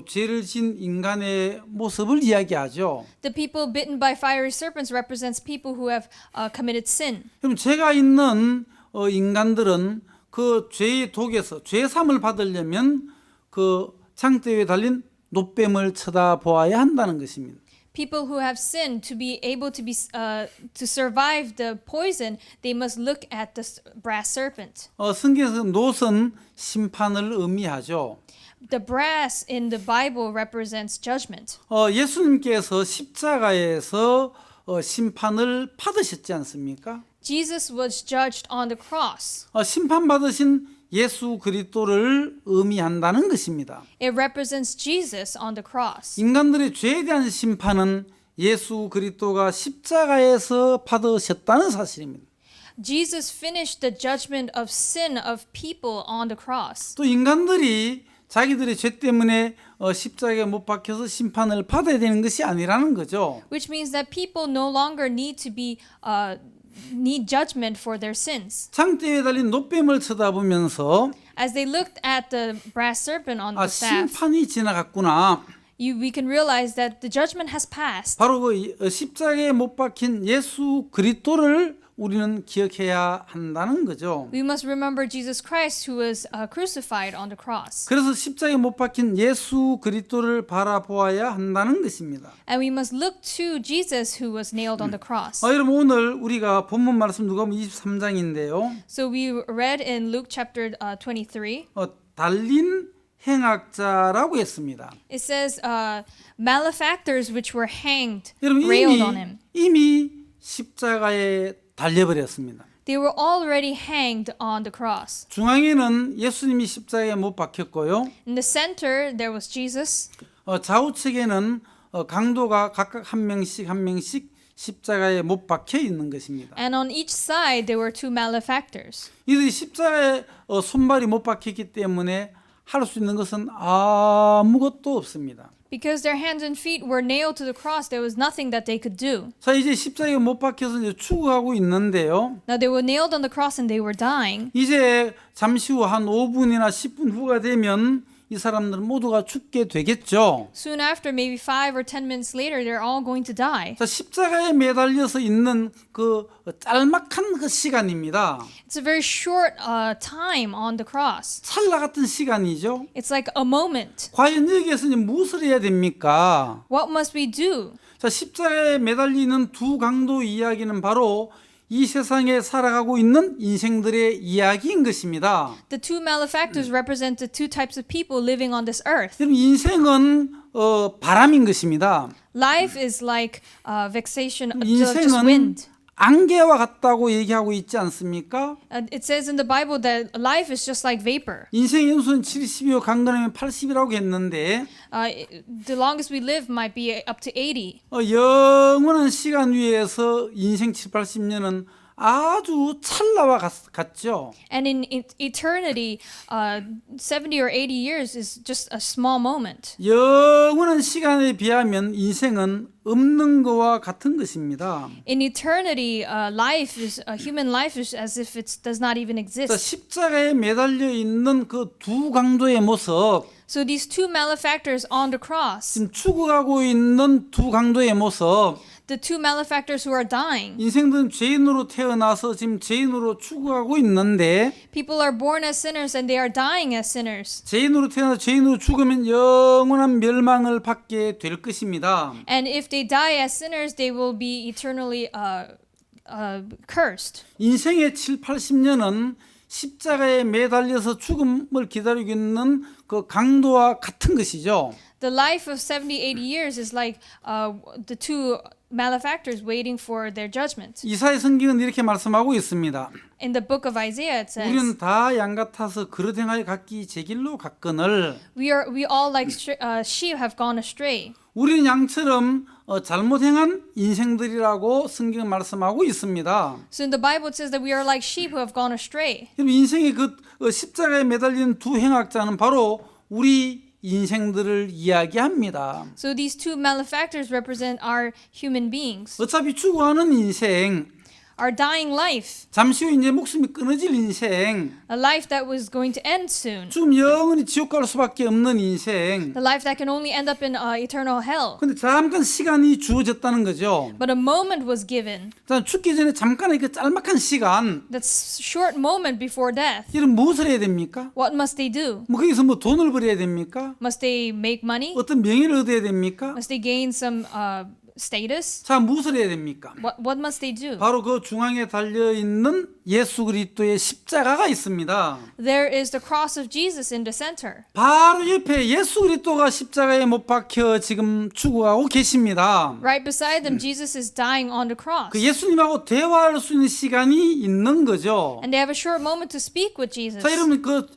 죄를 진 인간의 모습을 이야기하죠. The people bitten by fiery serpents represents people who have committed sin. 그럼 죄가 있는 인간들은 그 죄의 독에서 죄삼을 받으려면 그 장대 위에 달린 놋뱀을 쳐다보아야 한다는 것입니다. People who have sinned, to be able to to survive the poison, they must look at the brass serpent. 성경에서 놋은 심판을 의미하죠. The brass in the Bible represents judgment. 예수님께서 십자가에서 심판을 받으셨지 않습니까? Jesus was judged on the cross. 심판받으신 예수 그리스도를 의미한다는 것입니다. It represents Jesus on the cross. 인간들의 죄에 대한 심판은 예수 그리스도가 십자가에서 받으셨다는 사실입니다. Jesus finished the judgment of sin of people on the cross. 또 인간들이 자기들의 죄 때문에 십자가에 못 박혀서 심판을 받아야 되는 것이 아니라는 거죠. Which means that people no longer need judgment for their sins. 장대 위에 달린 놋뱀을 쳐다보면서 As they looked at the brass serpent on the staff, 심판이 지나갔구나. we can realize that the judgment has passed. 바로 그 십자가에 못 박힌 예수 그리스도를 우리는 기억해야 한다는 거죠. We must remember Jesus Christ who was crucified on the cross. 그래서 십자가에 못 박힌 예수 그리스도를 바라보아야 한다는 것입니다. And we must look to Jesus who was nailed on the cross. 여러분 오늘 우리가 본문 말씀 누가복음 23장인데요. So we read in Luke chapter 23. 달린 행악자라고 했습니다. It says malefactors which were hanged, 여러분 railed on him. 이미 십자가에 달려버렸습니다. They were already hanged on the cross. 중앙에는 예수님이 십자가에 못 박혔고요. In the center there was Jesus. 좌우측에는 강도가 각각 한 명씩 십자가에 못 박혀 있는 것입니다. And on each side there were two malefactors. 이들이 십자가에 손발이 못 박혔기 때문에 할 수 있는 것은 아무것도 없습니다. Because their hands and feet were nailed to the cross, there was nothing that they could do. 자, 이제 십자가에 못 박혀서 이제 죽어가고 있는데요. Now they were nailed on the cross and they were dying. 이제 잠시 후 한 5분이나 10분 후가 되면 이 사람들은 모두가 죽게 되겠죠. Soon after, maybe 5 or 10 minutes later, they're all going to die. 자, 십자가에 매달려서 있는 그 짤막한 그 시간입니다. It's a very short time on the cross. 찰나 같은 시간이죠. It's like a moment. 과연 여기에서 이제 무엇을 해야 됩니까? What must we do? 자, 십자가에 매달리는 두 강도 이야기는 바로 이 세상에 살아가고 있는 인생들의 이야기인 것입니다. The two malefactors represent the two types of people living on this earth. 여러분, 인생은 바람인 것입니다. Life is like vexation, just 인생은 wind. 안개와 같다고 얘기하고 있지 않습니까? It says in the Bible that life is just like vapor. 인생의 연수는 70이요 강건하면 80이라고 했는데 The longest we live might be up to 80. 영원한 시간 위에서 인생 7, 80년은 아주 찰나와 같죠. And in eternity, 70 or 80 years is just a small moment. 영원한 시간에 비하면 인생은 없는 것과 같은 것입니다. In eternity, human life is as if it does not even 자, exist. 십자가에 매달려 있는 그 두 강도의 모습, So these two malefactors on the cross, 지금 죽어가고 있는 두 강도의 모습, the two malefactors who are dying, 인생들은 죄인으로 태어나서 지금 죄인으로 죽어가고 있는데 people are born as sinners and they are dying as sinners. 죄인으로 태어나서 죄인으로 죽으면 영원한 멸망을 받게 될 것입니다. And if they die as sinners, they will be eternally cursed. 인생의 7, 80년은 십자가에 매달려서 죽음을 기다리고 있는 그 강도와 같은 것이죠. The life of 70, 80 years is like the two malefactors waiting for their judgment. 이사야 성경은 이렇게 말씀하고 있습니다. In the book of Isaiah, it says, 우리는 다 양 같아서 그릇 행하여 각기 제 길로 갔거늘 we all like sheep have gone astray. 우리는 양처럼 잘못 행한 인생들이라고 성경은 말씀하고 있습니다. So in the Bible it says that we are like sheep who have gone astray. 인생의 그 십자가에 매달리는 두 행악자는 바로 우리 인생들을 이야기합니다. So these two malefactors represent our human beings, 어차피 죽어가는 인생, our dying life, 잠시 후 이제 목숨이 끊어질 인생, a life that was going to end soon, 죽음 영원히 지옥 갈 수밖에 없는 인생. the life that can only end up in eternal hell. 근데 잠깐 시간이 주어졌다는 거죠. But a moment was given, 자, 죽기 전에 잠깐의 그 짤막한 시간, that short moment before death. 이런 무엇을 해야 됩니까? What must they do? 뭐 거기서 뭐 돈을 벌어야 됩니까? Must they make money? 어떤 명예를 얻어야 됩니까? Must they gain some status? 자, 무엇을 해야 됩니까? What must they do? 바로 그 중앙에 달려 있는 예수 그리스도의 십자가가 있습니다. There is the cross of Jesus in the center. 바로 옆에 예수 그리스도가 십자가에 못 박혀 지금 죽어가고 계십니다. Right beside them, Jesus is dying on the cross. 그 예수님하고 대화할 수 있는 시간이 있는 거죠. And they have a short moment to speak with Jesus. 자, 여러분 그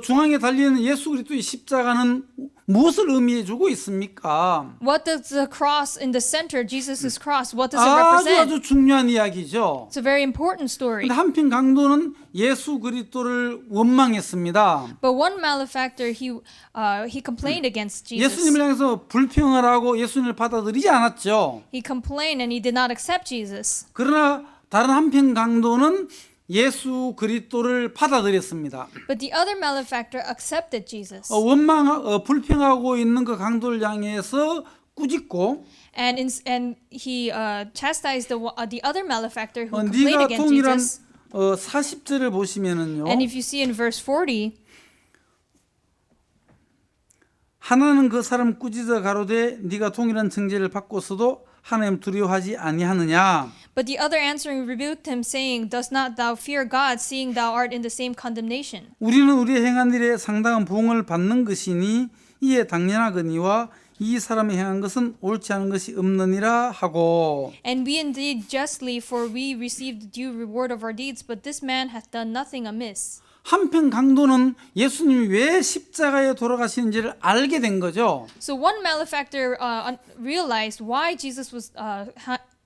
중앙에 달리는 예수 그리스도의 십자가는 무엇을 의미해 주고 있습니까? What does the cross in the center, Jesus' cross, what does it 아주 represent? 중요한 이야기죠. It's a very important story. 근데 한편 강도는 예수 그리스도를 원망했습니다. But one malefactor, he complained against Jesus. 예수님을 향해서 불평을 하고 예수님을 받아들이지 않았죠. He complained and he did not accept Jesus. 그러나 다른 한편 강도는 예수 그리스도를 받아들였습니다. But the other malefactor accepted Jesus. 불평하고 있는 그 강도를 향해서 꾸짖고 And he chastised the other malefactor who complained 네가 against 동일한 Jesus. 40절을 보시면은요. And if you see in verse 40, 하나는 그 사람 꾸짖어 가로되 네가 동일한 정죄를 받고서도 하나님 두려워하지 아니하느냐. but the other answering rebuked him, saying, Does not thou fear God, seeing thou art in the same condemnation? 우리는 우리의 행한 일에 상당한 보응을 받는 것이니 이에 당연하거니와 이 사람이 행한 것은 옳지 않은 것이 없느니라 하고. And we indeed justly, for we received the due reward of our deeds, but this man hath done nothing amiss. 한편 강도는 예수님이 왜 십자가에 돌아가시는지를 알게 된 거죠. So one malefactor realized why Jesus was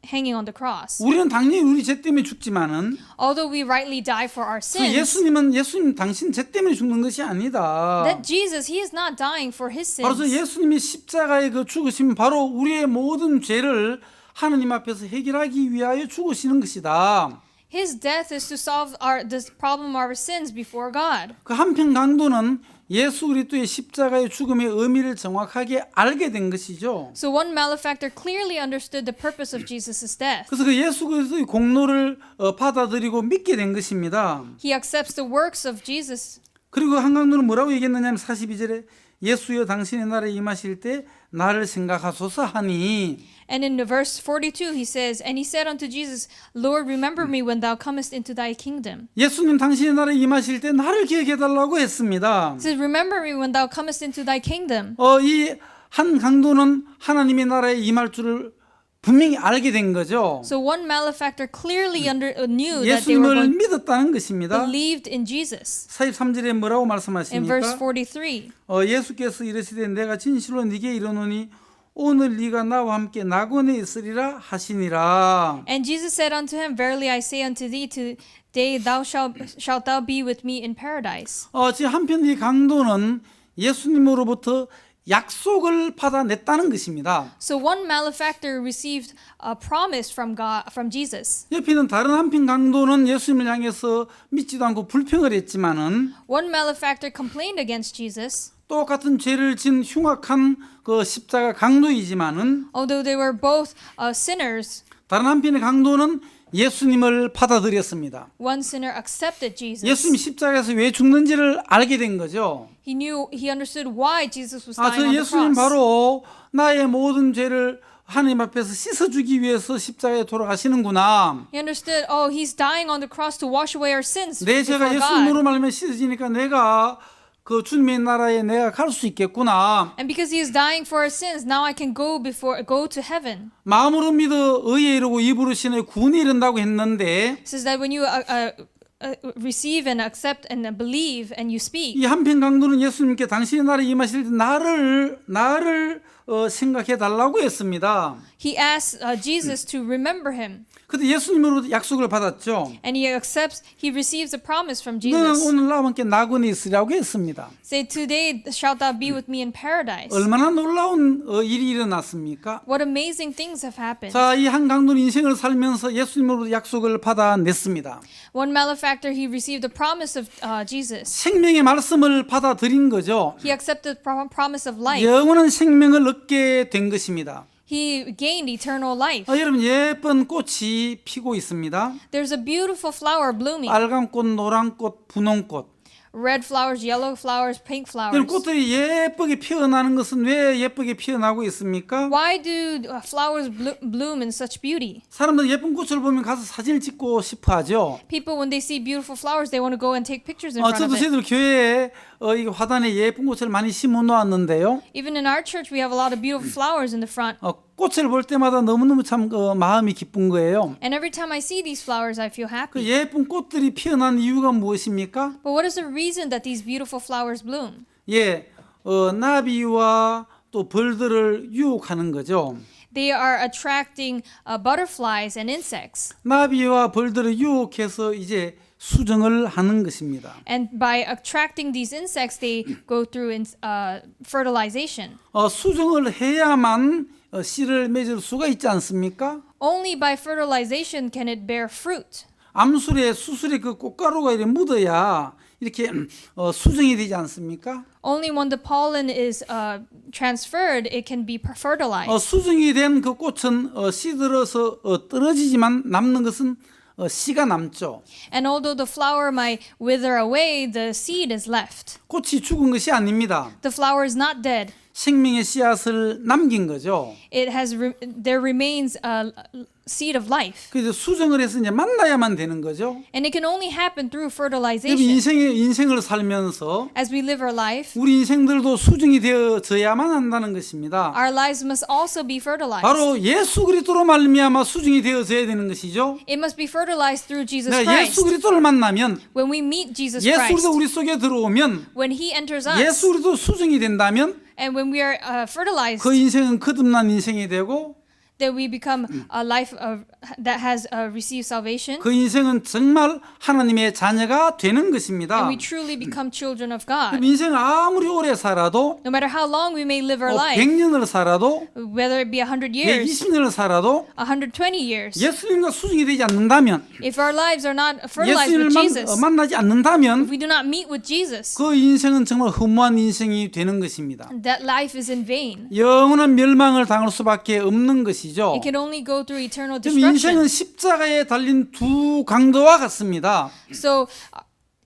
hanging on the cross. 우리는 당연히 우리 죄 때문에 죽지만은 Although we rightly die for our sins, 예수님 당신 죄 때문에 죽는 것이 아니다. that Jesus, he is not dying for his 바로 sins. 예수님이 십자가의 그 죽으심은 바로 우리의 모든 죄를 하느님 앞에서 해결하기 위하여 죽으시는 것이다. His death is to solve this problem of our sins before God. 그 한편 강도는 예수 그리스도의 십자가의 죽음의 의미를 정확하게 알게 된 것이죠. So one malefactor clearly understood the purpose of Jesus' death. 그래서 그 예수 그리스도의 공로를 받아들이고 믿게 된 것입니다. He accepts the works of Jesus. 그리고 한 강도는 뭐라고 얘기했느냐면 42절에 예수여 당신의 나라에 임하실 때 나를 생각하소서 하니 And in the verse 42 he says, And he said unto Jesus, Lord, remember me when thou comest into thy kingdom. 예수님 당신의 나라에 임하실 때 나를 기억해달라고 했습니다. He says, Remember me when thou comest into thy kingdom. 이 한 강도는 하나님의 나라에 임할 줄을 분명히 알게 된 거죠. So one malefactor clearly knew that they were 예수님을 going 믿었다는 것입니다. believed in Jesus. 43절에 뭐라고 In verse 말씀하십니까? 43, 예수께서 이르시되 내가 진실로 네게 이르노니 오늘 네가 나와 함께 낙원에 있으리라 하시니라. and Jesus said unto him, Verily I say unto thee, today shalt thou be with me in paradise. 지금 한편 이 강도는 예수님으로부터 약속을 받아냈다는 것입니다. So one malefactor received a promise from Jesus. 옆에 있는 다른 한편 강도는 예수님을 향해서 믿지도 않고 불평을 했지만은 One malefactor complained against Jesus, 똑같은 죄를 진 흉악한 그 십자가 강도이지만은 although they were both sinners. 다른 한편의 강도는 예수님을 받아들였습니다. One sinner accepted Jesus. 예수님이 십자가에서 왜 죽는지를 알게 된 거죠. He understood why Jesus was 저 dying on the 예수님 cross. 바로 나의 모든 죄를 하나님 앞에서 씻어주기 위해서 십자가에 돌아가시는구나. He understood, he's dying on the cross to wash away our sins 내 죄가 before 예수님으로 God. 말하면 씻어지니까 내가 그 주님의 나라에 내가 갈 수 있겠구나. And because he is dying for our sins, now I can go to heaven. 마음으로 믿어 의에 이르고 입으로 신의 구원에 이른다고 했는데 It says that when you receive and accept and believe and you speak, 이 한편 강도는 예수님께 당신의 나라에 임하실 때 나를 생각해 달라고 했습니다. he asks Jesus to remember him. 근데 예수님으로 약속을 받았죠. And he receives a promise from 너는 Jesus. 오늘 나와 함께 낙원에 있으라고 했습니다. Say, today shalt thou be with me in paradise. 얼마나 놀라운 일이 일어났습니까? What amazing things have happened. 자, 이 한 강도는 인생을 살면서 예수님으로부터 약속을 받아냈습니다. One malefactor, he received the promise of Jesus. 생명의 말씀을 받아들인 거죠. He accepted the promise of life. 영원한 생명을 얻게 된 것입니다. He gained eternal life. 여러분 예쁜 꽃이 피고 있습니다. There's a beautiful flower blooming. 빨간 꽃, 노란 꽃, 분홍 꽃. Red flowers, yellow flowers, pink 이런 flowers. 꽃들이 예쁘게 피어나는 것은 왜 예쁘게 피어나고 있습니까? Why do flowers bloom in such beauty? 사람들 예쁜 꽃을 보면 가서 사진을 찍고 싶어 하죠. People, when they see beautiful flowers, they want to go and take pictures in front 저도 of it. 저희들 교회에 이 화단에 예쁜 꽃을 많이 심어 놓았는데요. Even in our church, we have a lot of beautiful flowers in the front. 꽃을 볼 때마다 너무너무 참 마음이 기쁜 거예요. And every time I see these flowers, I feel 그 happy. 예쁜 꽃들이 피어난 이유가 무엇입니까? But what is the reason that these beautiful flowers bloom? 나비와 또 벌들을 유혹하는 거죠. They are attracting butterflies and insects. 나비와 벌들을 유혹해서 이제 수정을 하는 것입니다. And by attracting these insects, they go through fertilization. 수정을 해야만 씨를 맺을 수가 있지 않습니까? Only by fertilization can it bear fruit. 암술에 수술에 그 꽃가루가 이렇게 묻어야 이렇게 수정이 되지 않습니까? Only when the pollen is transferred, it can be fertilized. 수정이 된 그 꽃은 씨들어서 떨어지지만 남는 것은 씨가 남죠. And although the flower might wither away, the seed is left. 꽃이 죽은 것이 아닙니다. The flower is not dead. 생명의 씨앗을 남긴 거죠. There remains a seed of life. 그래서 수정을 해서 이제 만나야만 되는 거죠. And it can only happen through 여러분 fertilization. 인생을 살면서 As we live our life, 우리 인생들도 수정이 되어져야만 한다는 것입니다. our lives must also be fertilized. 바로 예수 그리스도로 말미암아 수정이 되어져야 되는 것이죠. It must be fertilized through Jesus 내가 Christ. 예수 그리스도를 만나면 When we meet Jesus 예수 Christ, 그리스도 우리 속에 들어오면 when He enters 예수 us, 그리스도 수정이 된다면 and when we are fertilized, 그 인생은 거듭난 인생이 되고 that we become a life that has received salvation. 그 인생은 정말 하나님의 자녀가 되는 것입니다. And we truly become children of God. 그럼 인생을 아무리 오래 살아도 No matter how long we may live our life, 100년을 살아도 whether it be 100 years, 120년을 살아도 120 years, 예수님과 수중이 되지 않는다면 if our lives are not fertilized with 예수님을 Jesus, 만나지 if 않는다면 we do not meet with Jesus, 그 인생은 정말 허무한 인생이 되는 것입니다. that life is in vain. 영원한 멸망을 당할 수밖에 없는 것이죠. It can only go through eternal 그럼 인생은 destruction. 십자가에 달린 두 강도와 같습니다. So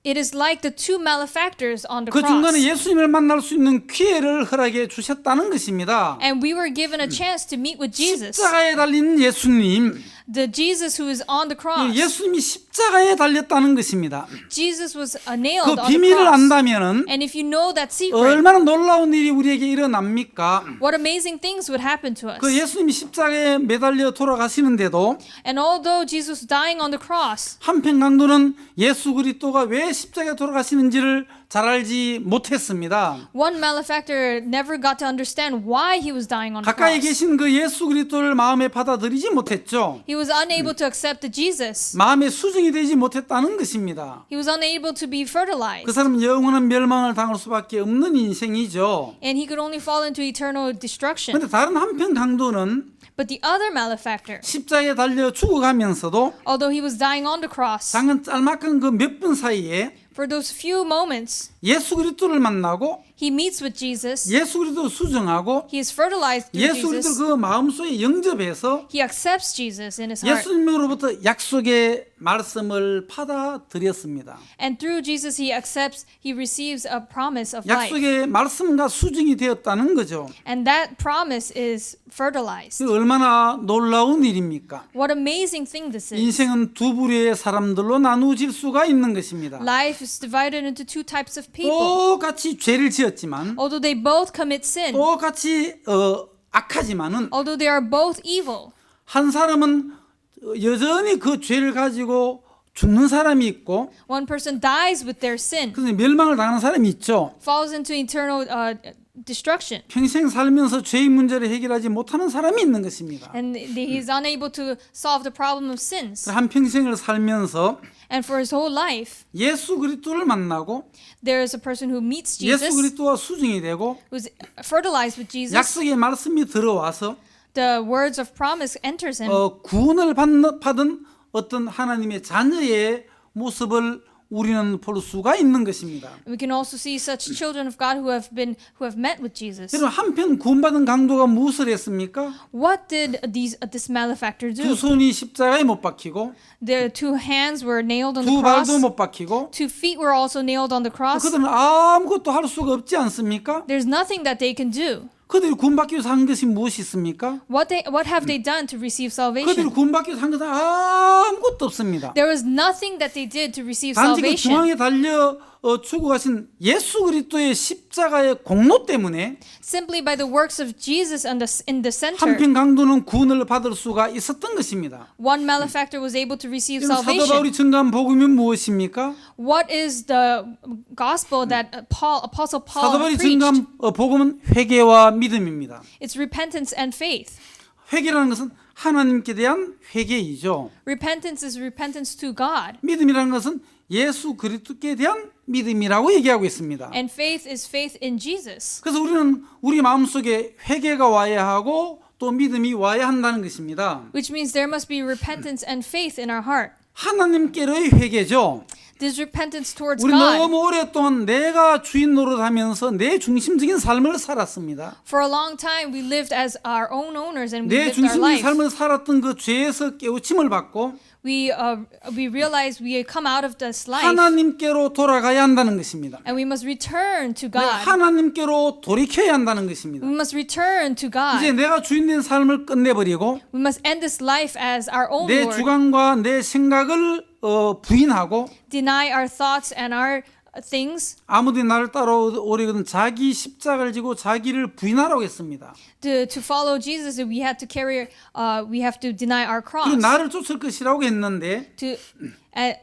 it is like the two malefactors on the 그 중간에 cross. 예수님을 만날 수 있는 기회를 허락해 주셨다는 것입니다. And we were given a chance to meet with Jesus. 십자가에 달린 예수님, The Jesus who is on the cross. 예수님이 십자가에 달렸다는 것입니다. Jesus was 그 nailed on the 비밀을 cross. 안다면은 And if you know that secret, 얼마나 놀라운 일이 우리에게 일어납니까? what amazing things would happen to us. 그 예수님이 십자가에 매달려 돌아가시는데도 And although Jesus was dying on the cross, 한편 강도는 예수 그리스도가 왜 십자가에 돌아가시는지를 잘 알지 못했습니다. one malefactor never got to understand why he was dying on the 가까이 cross. 계신 그 예수 그리스도를 마음에 받아들이지 못했죠. He was unable to accept the Jesus. 마음에 수정이 되지 못했다는 것입니다. He was unable to be fertilized. 그 사람은 영원한 멸망을 당할 수밖에 없는 인생이죠. And he could only fall into eternal destruction. 그런데 다른 한편 강도는 But the other malefactor, 십자가에 달려 죽어가면서도 although he was dying on the cross, 잠깐 짤막한 그 몇 분 사이에 for those few moments, 예수 그리스도를 만나고 he meets with Jesus. 예수 그리스도를 수정하고 He is fertilized through 예수 그리스도를 Jesus. 그 마음속에 영접해서 He accepts Jesus in his heart. 예수님으로부터 약속의 말씀을 받아들였습니다. And through Jesus, he receives a promise of life. 약속의 말씀과 수정이 되었다는 거죠. And that promise is fertilized. 그 얼마나 놀라운 일입니까? What amazing thing this is. 인생은 두 부류의 사람들로 나누어질 수가 있는 것입니다. Life is divided into two types of people. 똑같이 죄를 지었지만 Although they both commit sin, 똑같이 악하지만은 although they are both evil, 한 사람은 여전히 그 죄를 가지고 죽는 사람이 있고 one person dies with their sin, 그래서 멸망을 당하는 사람이 있죠. falls into eternal destruction, 평생 살면서 죄의 문제를 해결하지 못하는 사람이 있는 것입니다. and he is unable to solve the problem of sins. 한 평생을 살면서 And for his whole life, 예수 그리스도를 만나고 there is a person who meets 예수 Jesus, 그리스도와 수정이 되고 who's fertilized with Jesus. 약속의 말씀이 들어와서 The words of promise enters him, 구원을 받은 어떤 하나님의 자녀의 모습을 우리는 볼 수가 있는 것입니다. we can also see such children of God who have met with Jesus. 여러분 한편 구원받은 강도가 무엇을 했습니까? What did this malefactor 두 do? 손이 십자가에 못 박히고 Their two hands were nailed on the 두 cross. 발도 못 박히고 Two feet were also nailed on the cross. 그들은 아무것도 할 수가 없지 않습니까? There's nothing that they can do. 그들이 구원받기 위해서 한 것이 무엇이 있습니까? What have they done to receive 그들이 salvation? 구원받기 위해서 한 것은 아무것도 없습니다. There was nothing that they did to receive 단지 그 salvation. 중앙에 달려 죽어가신 예수 그리스도의 십자가의 공로 때문에 Simply by the works of Jesus in the center, 한편 강도는 구원을 받을 수가 있었던 것입니다. one malefactor was able to receive 사도 salvation. 바울이 전가한 복음이 무엇입니까? What is the gospel that Apostle 사도 Paul 바울이 preached? 전가한 복음은 회개와 믿음입니다. It's repentance and faith. 회개라는 것은 하나님께 대한 회개이죠. Repentance is repentance to God. 믿음이라는 것은 예수 그리스도께 대한 믿음이라고 얘기하고 있습니다. And faith is faith in Jesus. 그래서 우리는 우리 마음속에 회개가 와야 하고 또 믿음이 와야 한다는 것입니다. Which means there must be repentance and faith in our heart. 하나님께로의 회개죠. This repentance towards 우리 God. 너무 오랫동안 내가 주인 노릇하면서 내 중심적인 삶을 살았습니다. For a long time we lived as our own owners and we 내 lived our 중심적인 life. 삶을 살았던 그 죄에서 깨우침을 받고 We realize we come out of this life 하나님께로 돌아가야 한다는 것입니다. and we must return to 내가 God. 하나님께로 돌이켜야 한다는 것입니다. We must return to 이제 God. 내가 주인된 삶을 끝내버리고 We must end this life as our own 내 Lord. 주관과 내 생각을 부인하고 Deny our thoughts and our things. 아무도 나를 따라오려거든 자기 십자가를 지고 자기를 부인하라고 했습니다. to follow Jesus, we have to we have to deny our 그리고 cross. 나를 쫓을 것이라고 했는데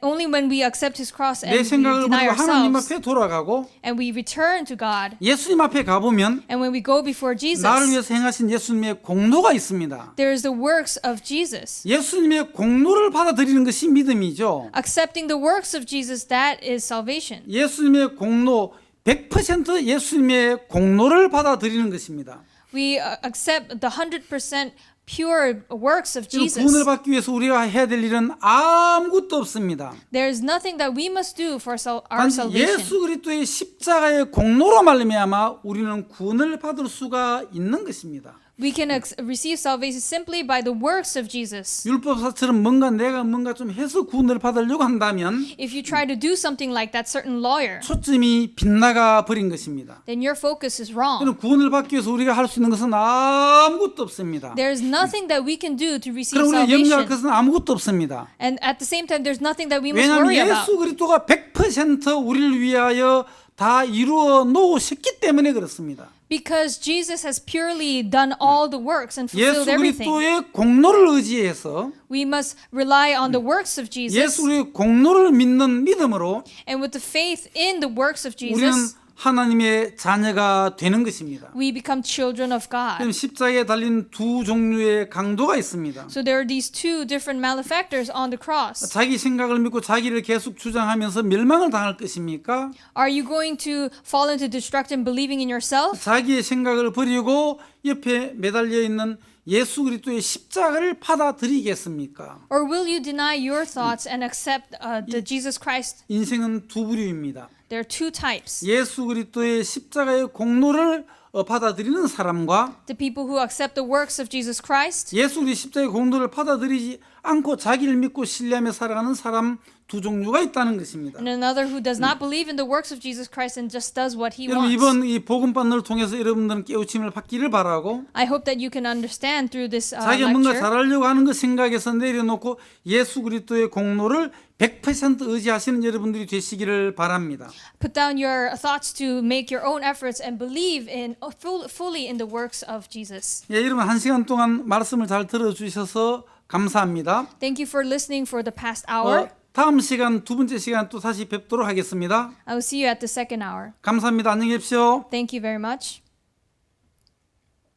Only when we accept His cross and 내 we 생각을 deny 버리고 하나님 ourselves 앞에 돌아가고 and we return to God, 예수님 앞에 가보면 and when we go before Jesus, 나를 위해서 행하신 예수님의 공로가 있습니다. there is the works of Jesus. 예수님의 공로를 받아들이는 것이 믿음이죠. Accepting the works of Jesus, that is salvation. 예수님의 공로 100% 예수님의 공로를 받아들이는 것입니다. We accept the 100% pure works of 구원을 Jesus. 받기 위해서 우리가 해야 될 일은 아무것도 없습니다. There is nothing that we must do for our 단지 salvation. 예수 그리스도의 십자가의 공로로 말미암아 우리는 구원을 받을 수가 있는 것입니다. We can receive salvation simply by the works of Jesus. 율법사처럼 내가 뭔가 좀 해서 구원을 받으려고 한다면 If you try to do something like that certain lawyer, 초점이 빗나가 버린 것입니다. then your focus is wrong. 그럼 구원을 받기 위해서 우리가 할 수 있는 것은 아무것도 없습니다. There is nothing that we can do to receive 그럼 우리가 염려할 salvation. 것은 아무것도 없습니다. And at the same time, there's nothing that we must 왜냐하면 worry about. 예수 그리스도가 100% 우리를 위하여 다 이루어 놓으셨기 때문에 그렇습니다. Because Jesus has purely done all the works and 예수 fulfilled everything. 그리스도의 공로를 의지해서 We must rely on the works of Jesus. 예수 그리스도의 공로를 믿는 믿음으로 And with the faith in the works of 우리는 Jesus, 하나님의 자녀가 되는 것입니다. we become children of 그럼 God. 십자가에 달린 두 종류의 강도가 있습니다. So there are these two different malefactors on the cross. 자기 생각을 믿고 자기를 계속 주장하면서 멸망을 당할 것입니까? Are you going to fall into destruction believing in yourself? 자기의 생각을 버리고 옆에 매달려 있는 예수 그리스도의 십자가를 받아들이겠습니까? Or will you deny your thoughts and accept the Jesus Christ? 인생은 두 부류입니다. There are two types. 예수 그리스도의 십자가의 공로를 받아들이는 사람과 The people who accept the works of Jesus Christ 예수 그리스도의 십자가의 공로를 받아들이지 않고 자기를 믿고 신뢰하며 살아가는 사람 두 종류가 있다는 것입니다. and another who does not believe in the works of Jesus Christ and just does what he 여러분 wants. 이번 이 복음반을 통해서 여러분들은 깨우침을 받기를 바라고 I hope that you can understand through this 자기가 뭔가 lecture. 잘하려고 하는 것 생각에서 내려놓고 예수 그리스도의 공로를 100% 의지하시는 여러분들이 되시기를 바랍니다. Put down your thoughts to make your own efforts and believe in fully in the works of Jesus. 예, 여러분 한 시간 동안 말씀을 잘 들어주셔서 감사합니다. Thank you for listening for the past hour. 다음 시간 두 번째 시간 또 다시 뵙도록 하겠습니다. I will see you at the second hour. 감사합니다. 안녕히 계십시오. Thank you very much.